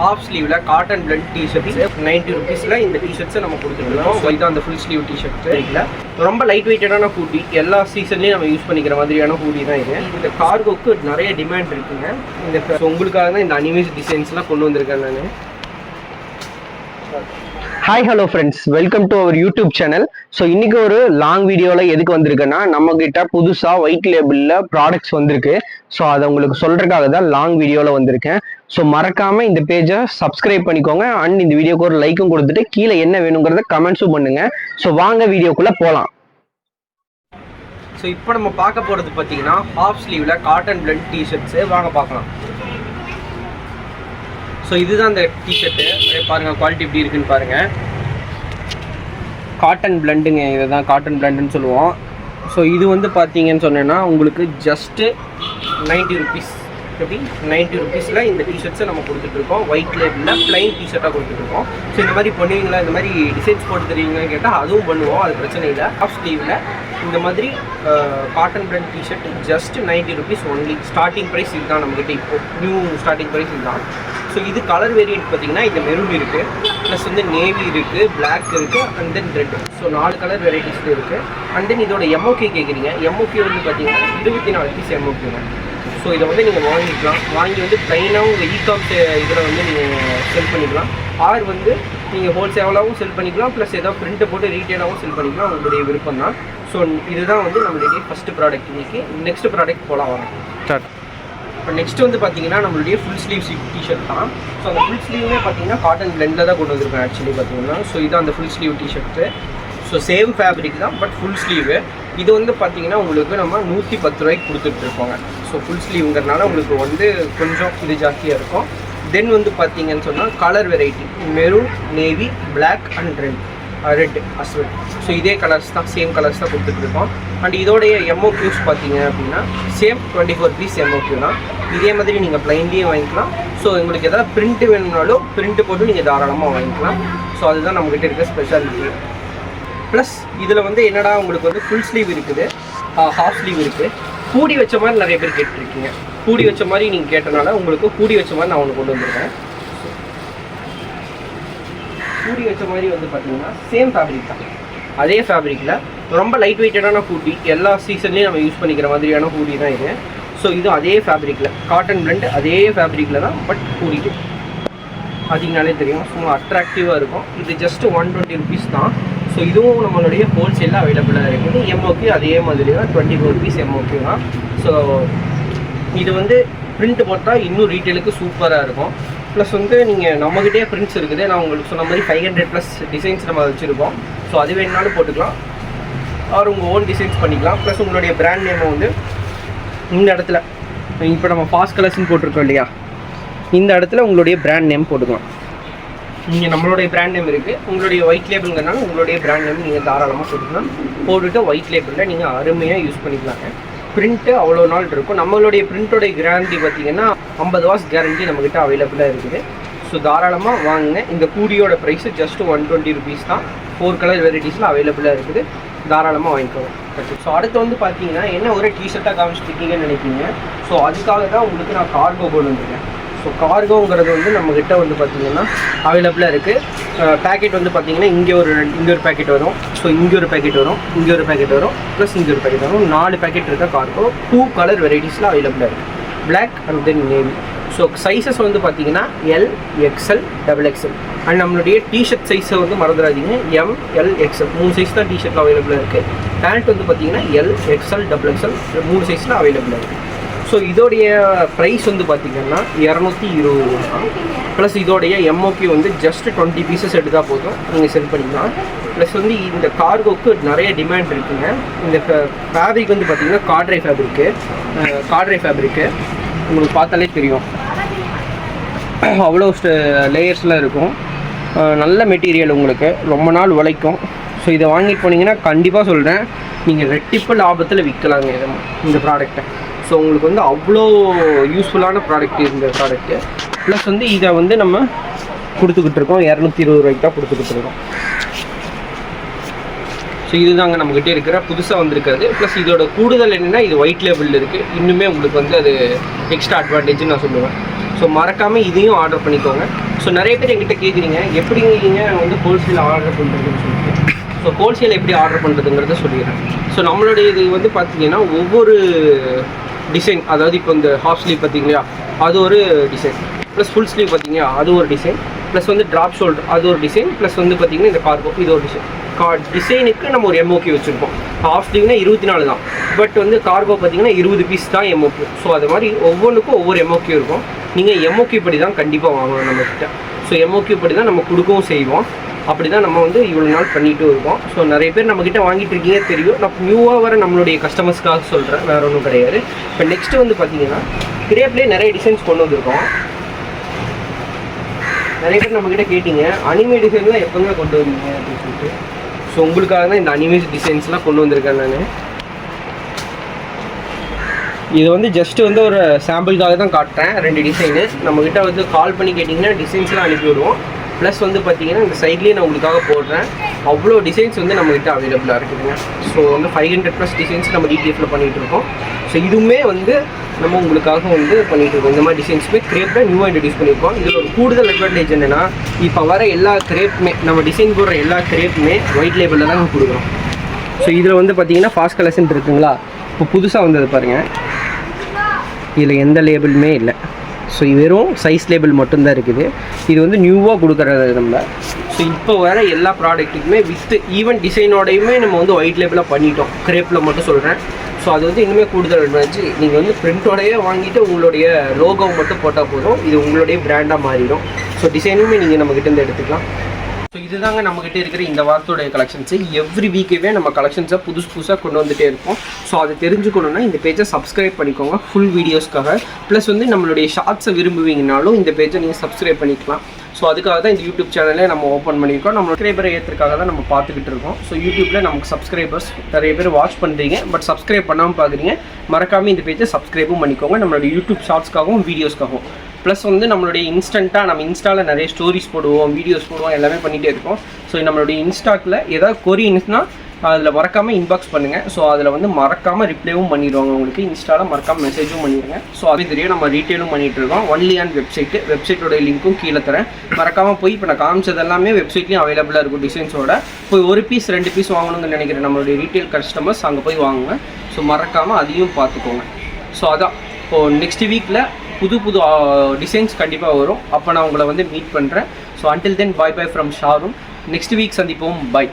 Half ஸ்லீவ்ல cotton blend T shirt 90 ருபீஸ்ல இந்த டிஷர்ட்ஸை நம்ம கொடுத்துருக்கோம். ஸோ இதுதான் அந்த ஃபுல் ஸ்லீவ் டிஷர்ட் இல்லை, ரொம்ப லைட் வெயிட்டடான ஹூடி, எல்லா சீசன்லேயும் நம்ம யூஸ் பண்ணிக்கிற மாதிரியான ஹூடி தான் இது. இந்த கார்கோக்கு நிறைய டிமாண்ட் இருக்குங்க. இந்த உங்களுக்காக தான் இந்த அனிமேஸ் டிசைன்ஸ்லாம் கொண்டு வந்திருக்கேன் நான். Hi hello friends, welcome to our YouTube channel. So இன்னைக்கு ஒரு லாங் வீடியோவில் எதுக்கு வந்திருக்குன்னா, நம்ம கிட்ட புதுசாக ஒயிட் லேபிளில் ப்ராடக்ட்ஸ் வந்திருக்கு. ஸோ அதை உங்களுக்கு சொல்றதுக்காக தான் லாங் வீடியோவில் வந்திருக்கேன். ஸோ மறக்காம இந்த பேஜை சப்ஸ்கிரைப் பண்ணிக்கோங்க. அண்ட் இந்த வீடியோக்கு ஒரு லைக்கும் கொடுத்துட்டு கீழே என்ன வேணுங்கிறத கமெண்ட்ஸும் பண்ணுங்க. ஸோ வாங்க வீடியோக்குள்ள போகலாம். ஸோ இப்போ நம்ம பார்க்க போகிறது பார்த்தீங்கன்னா ஹாஃப் ஸ்லீவ்ல காட்டன் பிளண்ட் டிஷர்ட்ஸு. வாங்க பார்க்கலாம். ஸோ இதுதான் அந்த டிஷர்ட்டு. பாருங்கள் குவாலிட்டி எப்படி இருக்குன்னு பாருங்கள். காட்டன் பிளண்டுங்க, இதை தான் காட்டன் பிளண்டுன்னு சொல்லுவோம். ஸோ இது வந்து பார்த்தீங்கன்னு சொன்னேன்னா உங்களுக்கு ஜஸ்ட்டு 90 ருபீஸ். எப்படி 90 ருபீஸில் இந்த டிஷர்ட்ஸை நம்ம கொடுத்துட்ருக்கோம். ஒயிட் லேபிளில் ப்ளைன் டிஷர்ட்டாக கொடுத்துட்ருக்கோம். ஸோ இந்த மாதிரி பண்ணுவீங்களா, இந்த மாதிரி டிசைன்ஸ் போட்டு தருவீங்கன்னு கேட்டால் அதுவும் பண்ணுவோம், அது பிரச்சனை இல்லை. ஹாஃப் ஸ்லீவில் இந்த மாதிரி cotton blend T-shirt just 90 rupees only. Starting price இதுதான் நம்மகிட்ட, இப்போ நியூ ஸ்டார்டிங் ப்ரைஸ் இதுதான். ஸோ இது கலர் வேரியன்ட் பார்த்தீங்கன்னா இந்த மெரூன் இருக்குது, ப்ளஸ் வந்து நேவி இருக்குது, பிளாக் இருக்குது, and then red. So 4 colour வெரைட்டிஸில் இருக்குது. அண்ட் தென் இதோட எம்ஓகே கேட்குறீங்க. எம்ஓகே வந்து பார்த்தீங்கன்னா 24 பீஸ் எம்ஓகேங்க. ஸோ இதை வந்து நீங்கள் வாங்கிக்கலாம். வாங்கி வந்து ப்ளைனாகவும் உங்கள் இகாம்ஸ் இதில் வந்து நீங்கள் செல் பண்ணிக்கலாம். ஆர் வந்து நீங்கள் ஹோல்சேலாகவும் செல் பண்ணிக்கலாம், ப்ளஸ் ஏதாவது பிரிண்ட்டை போட்டு ரீட்டெயிலாகவும் செல் பண்ணிக்கலாம், உங்களுடைய விருப்பம் தான். ஸோ இதுதான் வந்து நம்மளுடைய ஃபஸ்ட்டு ப்ராடக்ட். இன்றைக்கி நெக்ஸ்ட் ப்ராடக்ட் போகலாம் வாங்க. ஸ்டார்ட். இப்போ நெக்ஸ்ட் வந்து பார்த்தீங்கன்னா நம்மளுடைய ஃபுல் ஸ்லீவ் டிஷர்ட் தான். ஸோ அந்த ஃபுல் ஸ்லீவ்லேயே பார்த்தீங்கன்னா காட்டன் பிளெண்டில் தான் கொண்டு வந்திருக்கேன் ஆக்சுவலி பார்த்தீங்கன்னா. ஸோ இதுதான் அந்த full sleeve T-shirt. So same fabric தான், பட் ஃபுல் ஸ்லீவு. இது வந்து பார்த்தீங்கன்னா உங்களுக்கு நம்ம 110 ரூபாய்க்கு கொடுத்துட்ருக்கோங்க. ஸோ ஃபுல் ஸ்லீவுங்கிறதுனால உங்களுக்கு வந்து கொஞ்சம் இது ஜாஸ்தியாக இருக்கும். தென் வந்து பார்த்தீங்கன்னு சொன்னால் colour variety maroon, navy, black and red as well. So இதே கலர்ஸ் தான், சேம் கலர்ஸ் தான் கொடுத்துட்ருக்கோம். அண்ட் இதோடைய எம்ஓக்யூஸ் பார்த்தீங்க அப்படின்னா சேம் 24 பீஸ் எம்ஓக்யூ தான். இதே மாதிரி நீங்கள் ப்ளைன்லேயே வாங்கிக்கலாம். ஸோ உங்களுக்கு எதாவது பிரிண்ட்டு வேணும்னாலும் பிரிண்ட்டு போட்டு நீங்கள் தாராளமாக வாங்கிக்கலாம். ஸோ அதுதான் நம்மகிட்ட இருக்க ஸ்பெஷாலிட்டி. ப்ளஸ் இதில் வந்து என்னடா உங்களுக்கு வந்து ஃபுல் ஸ்லீவ் இருக்குது, ஹாஃப் ஸ்லீவ் இருக்குது, பூடி வச்ச மாதிரி நிறைய பேர் கேட்டிருக்கீங்க. பூடி வச்ச மாதிரி நீங்கள் கேட்டனால உங்களுக்கு பூடி வச்ச மாதிரி நான் ஒன்று கொண்டு வந்திருக்கேன். பூடி வச்ச மாதிரி வந்து பார்த்தீங்கன்னா சேம் ஃபேப்ரிக் தான். அதே ஃபேப்ரிக்கில் ரொம்ப லைட் வெயிட்டடான ஹூடி, எல்லா சீசன்லேயும் நம்ம யூஸ் பண்ணிக்கிற மாதிரியான ஹூடி தான் இது. ஸோ இதுவும் அதே ஃபேப்ரிக்கில் காட்டன் பிளண்ட், அதே ஃபேப்ரிக்கில் தான், பட் ஹூடி பார்த்தீங்கனாலே தெரியும் சும்மா அட்ராக்டிவாக இருக்கும். இது ஜஸ்ட் 120 ருபீஸ் தான். ஸோ இதுவும் நம்மளுடைய ஹோல்சேலில் அவைலபிளாக இருக்குது. எம்ஓகே அதே மாதிரி தான் 24 பீஸ் எம்ஓகே தான். ஸோ இது வந்து பிரிண்ட் போட்டால் இன்னும் ரீட்டெயிலுக்கு சூப்பராக இருக்கும். ப்ளஸ் வந்து நீங்கள் நம்மகிட்டே பிரிண்ட்ஸ் இருக்குது. நான் உங்களுக்கு சொன்ன மாதிரி 500+ டிசைன்ஸ் நம்ம வச்சுருக்கோம். ஸோ அது வேணுனாலும் போட்டுக்கலாம், ஆர் உங்கள் ஓன் டிசைன்ஸ் பண்ணிக்கலாம். ப்ளஸ் உங்களுடைய பிராண்ட் நேமை வந்து இந்த இடத்துல இப்போ நம்ம ஃபாஸ்ட் கலர்ஸ்ன்னு போட்டிருக்கோம் இல்லையா, இந்த இடத்துல உங்களுடைய பிராண்ட் நேம் போட்டுக்கலாம். நீங்கள் நம்மளுடைய பிராண்ட் நேம் இருக்குது, உங்களுடைய ஒயிட் லேபிள்ங்கிறனால உங்களுடைய பிராண்ட் நேம் நீங்கள் தாராளமாக போட்டுக்கலாம். போட்டுட்டு ஒயிட் லேபிளில் நீங்கள் அருமையாக யூஸ் பண்ணிக்கலாங்க. பிரிண்ட்டு அவ்வளோ நாள் இருக்கும். நம்மளுடைய பிரிண்ட்டோடைய கேரண்டி பார்த்தீங்கன்னா 50 வாட்ஸ் கேரண்டி நம்மக்கிட்ட அவைலபிளாக இருக்குது. ஸோ தாராளமாக வாங்குங்க. இந்த கூடியோட ப்ரைஸு ஜஸ்ட் 120 ருபீஸ் தான். 4 கலர் வெரைட்டிஸில் அவைலபிளாக இருக்குது, தாராளமாக வாங்கிக்கோங்க. ஸோ அடுத்து வந்து பார்த்தீங்கன்னா என்ன ஒரு டிஷர்ட்டாக காமிச்சிருக்கீங்கன்னு நினைக்கிங்க. ஸோ அதுக்காக தான் உங்களுக்கு நான் கார்கோ கொண்டு வந்திருக்கேன். ஸோ கார்கோங்கிறது வந்து நம்மக்கிட்ட வந்து பார்த்திங்கன்னா அவைலபிளாக இருக்குது. பேக்கெட் வந்து பார்த்திங்கன்னா இங்கே ஒரு பேக்கெட் வரும். ஸோ இங்கே ஒரு பேக்கெட் வரும், இங்கே ஒரு பேக்கெட் வரும், ப்ளஸ் இங்கே ஒரு பேக்கெட் வரும். 4 பேக்கெட் இருக்க கார்கோ 2 கலர் வெரைட்டிஸில் அவைலபிளாக இருக்குது, black and then navy. So sizes வந்து பார்த்திங்கன்னா L, XL, XXL. அண்ட் நம்மளுடைய டிஷர்ட் சைஸை வந்து மறந்துடாதீங்க, M, L, XL 3 சைஸ் தான் டிஷர்ட்டில் அவைலபிளாக இருக்குது. பேண்ட் வந்து பார்த்திங்கன்னா L, XL, XXL 3 சைஸில் அவைலபிளாக இருக்குது. ஸோ இதோடைய ப்ரைஸ் வந்து பார்த்திங்கன்னா 220 ரூபா. ப்ளஸ் இதோடைய எம்ஓகே வந்து ஜஸ்ட் 20 பீசஸ் எடுத்தால் போதும், நீங்கள் செல் பண்ணிக்கலாம். ப்ளஸ் வந்து இந்த கார்கோக்கு நிறைய டிமாண்ட் இருக்குங்க. இந்த ஃபேப்ரிக் வந்து பார்த்திங்கன்னா காட்ரை ஃபேப்ரிக்கு உங்களுக்கு பார்த்தாலே தெரியும், அவ்வளோ லேயர்ஸ்லாம் இருக்கும். நல்ல மெட்டீரியல், உங்களுக்கு ரொம்ப நாள் உழைக்கும். ஸோ இதை வாங்கிட்டு போனீங்கன்னா கண்டிப்பாக சொல்கிறேன், நீங்கள் ரெட்டிப்பு லாபத்தில் விற்கலாங்க இந்த ப்ராடக்டை. ஸோ உங்களுக்கு வந்து அவ்வளோ யூஸ்ஃபுல்லான ப்ராடக்ட் இந்த ப்ராடக்ட்டு. ப்ளஸ் வந்து இதை வந்து நம்ம கொடுத்துக்கிட்டு இருக்கோம் 220 ரூபாய்க்கு தான் கொடுத்துக்கிட்டு இருக்கோம். ஸோ இதுதாங்க நம்மகிட்ட இருக்கிற புதுசாக வந்திருக்கிறது. ப்ளஸ் இதோட கூடுதல் என்னென்னா இது ஒயிட் லேபிளில் இருக்குது. இன்னுமே உங்களுக்கு வந்து அது எக்ஸ்ட்ரா அட்வான்டேஜ்னு நான் சொல்லுவேன். ஸோ மறக்காமல் இதையும் ஆர்டர் பண்ணிக்கோங்க. ஸோ நிறைய பேர் எங்கிட்ட கேட்குறீங்க எப்படி நீங்கள் வந்து ஹோல்சேல் ஆர்டர் பண்ணுறதுன்னு சொல்லிட்டு. ஸோ ஹோல்சேல் எப்படி ஆர்டர் பண்ணுறதுங்கிறத சொல்லிடுறேன். ஸோ நம்மளுடைய இது வந்து பார்த்தீங்கன்னா ஒவ்வொரு டிசைன், அதாவது இப்போ இந்த ஹாஃப் ஸ்லீவ் பார்த்தீங்களா அது ஒரு டிசைன், ப்ளஸ் ஃபுல் ஸ்லீவ் பார்த்தீங்கன்னா அது ஒரு டிசைன், ப்ளஸ் வந்து ட்ராப் ஷோல்டர் அது ஒரு டிசைன், ப்ளஸ் வந்து பார்த்தீங்கன்னா இந்த கார்கோ இது ஒரு டிசைன். டிசைனுக்கு நம்ம ஒரு எம்ஓகே வச்சுருப்போம். ஹாஃப் ஸ்லீவ்னா 24 தான், பட் வந்து கார்கோ பார்த்தீங்கன்னா 20 பீஸ் தான் எம்ஓகே. ஸோ அது மாதிரி ஒவ்வொன்றுக்கும் ஒவ்வொரு எம்ஓகே இருக்கும். நீங்கள் எம்ஓகே படி தான் கண்டிப்பாக வாங்கணும் நம்மக்கிட்ட. ஸோ எம்ஓகே படி தான் நம்ம கொடுக்கவும் செய்வோம். அப்படி தான் நம்ம வந்து இவ்வளோ நாள் பண்ணிகிட்டு இருக்கோம். ஸோ நிறைய பேர் நம்மக்கிட்ட வாங்கிட்டு இருக்கீங்க தெரியும். நான் நியூவாக வர நம்மளுடைய கஸ்டமர்ஸ்க்காக சொல்கிறேன், வேறு ஒன்றும் கிடையாது. இப்போ நெக்ஸ்ட்டு வந்து பார்த்தீங்கன்னா கிரேப்லேயே நிறைய டிசைன்ஸ் கொண்டு வந்திருக்கோம். நிறைய பேர் நம்மக்கிட்ட கேட்டிங்க அனிமே டிசைன்லாம் எப்போங்க கொண்டு வரீங்க அப்படின்னு சொல்லிட்டு. ஸோ உங்களுக்காக தான் இந்த அனிமே டிசைன்ஸ்லாம் கொண்டு வந்திருக்கேன் நான். இது வந்து ஜஸ்ட்டு வந்து ஒரு சாம்பிளுக்காக தான் காட்டுறேன். 2 டிசைனு நம்மக்கிட்ட வந்து கால் பண்ணி கேட்டிங்கன்னா டிசைன்ஸ்லாம் அனுப்பி விடுவோம். ப்ளஸ் வந்து பார்த்தீங்கன்னா இந்த சைட்லேயே நான் உங்களுக்காக போடுறேன். அவ்வளோ டிசைன்ஸ் வந்து நம்மக்கிட்ட அவைலபிளாக இருக்குதுங்க. ஸோ வந்து 500+ டிசைன்ஸ் நம்ம டிடிஎஃப்பில் பண்ணிகிட்டு இருக்கோம். ஸோ இதுவுமே வந்து நம்ம உங்களுக்காக வந்து பண்ணிகிட்டு இருக்கோம். இந்த மாதிரி டிசைன்ஸுமே கிரேப்பில் நியூவாக இன்ட்ரடியூஸ் பண்ணியிருக்கோம். இதில் ஒரு கூடுதல் அட்வான்டேஜ் என்னென்னா இப்போ வர எல்லா கிரேப்புமே நம்ம டிசைன் போடுற எல்லா கிரேப்புமே ஒயிட் லேபிளில் தான் கொடுக்குறோம். ஸோ இதில் வந்து பார்த்தீங்கன்னா ஃபாஸ்ட் கலெக்ஷன் இருக்குங்களா, இப்போ புதுசாக வந்தது பாருங்கள், இதில் எந்த லேபிளுமே இல்லை. ஸோ வெறும் சைஸ் லேபிள் மட்டும்தான் இருக்குது. இது வந்து நியூவாக கொடுக்குறது நம்ம. ஸோ இப்போ வர எல்லா ப்ராடக்ட்டுக்குமே வித் ஈவன் டிசைனோடையுமே நம்ம வந்து ஒயிட் லேபிளாக பண்ணிட்டோம். கிரேப்பில் மட்டும் சொல்கிறேன். ஸோ அது வந்து இன்னுமே கூடுதல் அட்வான்டேஜ். நீங்கள் வந்து பிரிண்டோடையே வாங்கிட்டு உங்களுடைய லோகோ மட்டும் போட்டால் போதும், இது உங்களுடைய பிராண்டாக மாறிடும். ஸோ டிசைனுமே நீங்கள் நம்மக்கிட்ட இருந்து எடுத்துக்கலாம். ஸோ இதுதாங்க நம்மக்கிட்ட இருக்கிற இந்த வாரத்தோடைய கலெக்ஷன்ஸு. எவ்ரி வீக்கே நம்ம கலெக்ஷன்ஸை புதுசாக கொண்டு வந்துகிட்டே இருப்போம். ஸோ அதை தெரிஞ்சுக்கணுன்னா இந்த பேஜை சப்ஸ்கிரைப் பண்ணிக்கோங்க ஃபுல் வீடியோஸ்க்காக. ப்ளஸ் வந்து நம்மளுடைய ஷார்ட்ஸை விரும்புவீங்கனாலும் இந்த பேஜை நீங்கள் சப்ஸ்கிரைப் பண்ணிக்கலாம். ஸோ அதுக்காக தான் இந்த யூடியூப் சேனலே நம்ம ஓப்பன் பண்ணியிருக்கோம். நம்ம சப்ஸ்கிரைபரை ஏற்றுக்காக தான் நம்ம பார்த்துக்கிட்டு இருக்கோம். ஸோ யூடியூப்பில் நமக்கு சப்ஸ்கிரைபர்ஸ் நிறைய பேர் வாட்ச் பண்ணுறீங்க, பட் சப்ஸ்கிரைப் பண்ணாமல் பார்க்குறீங்க. மறக்காமல் இந்த பேஜை சப்ஸ்கிரைபும் பண்ணிக்கோங்க, நம்மளுடைய யூடியூப் ஷார்ட்ஸ்க்காகவும் வீடியோஸ்க்காகவும். ப்ளஸ் வந்து நம்மளுடைய இன்ஸ்டண்ட்டாக நம்ம இன்ஸ்டாவில் நிறைய ஸ்டோரிஸ் போடுவோம், வீடியோஸ் போடுவோம், எல்லாமே பண்ணிகிட்டே இருக்கோம். ஸோ நம்மளுடைய இன்ஸ்டாக்கில் ஏதாவது கொரின்ஸ்னால் அதில் மறக்காமல் இன்பாக்ஸ் பண்ணுங்கள். ஸோ அதில் வந்து மறக்காமல் ரிப்ளைவும் பண்ணிடுவாங்க உங்களுக்கு. இன்ஸ்டாவில் மறக்காமல் மெசேஜும் பண்ணிடுங்க. ஸோ அதே தெரியும் நம்ம ரீட்டெயிலும் பண்ணிகிட்டு இருக்கோம். ஒன்லி ஆன் வெப்சைட்டோட லிங்க்கும் கீழே தரேன். மறக்காமல் போய் இப்போ நான் காமிச்சது எல்லாமே வெப்சைட்லேயும் அவைலபிளாக இருக்கும் டிசைன்ஸோட. போய் 1 பீஸ் 2 பீஸ் வாங்கணும்னு நினைக்கிறேன் நம்மளுடைய ரீட்டெயில் கஸ்டமர்ஸ் அங்கே போய் வாங்குங்க. ஸோ மறக்காமல் அதையும் பார்த்துக்கோங்க. ஸோ அதான் இப்போது நெக்ஸ்ட் வீக்கில் புது டிசைன்ஸ் கண்டிப்பாக வரும். அப்போ நான் உங்களை வந்து மீட் பண்ணுறேன். So until then bye from ஷாரும். நெக்ஸ்ட் வீக் சந்திப்போம். பாய்.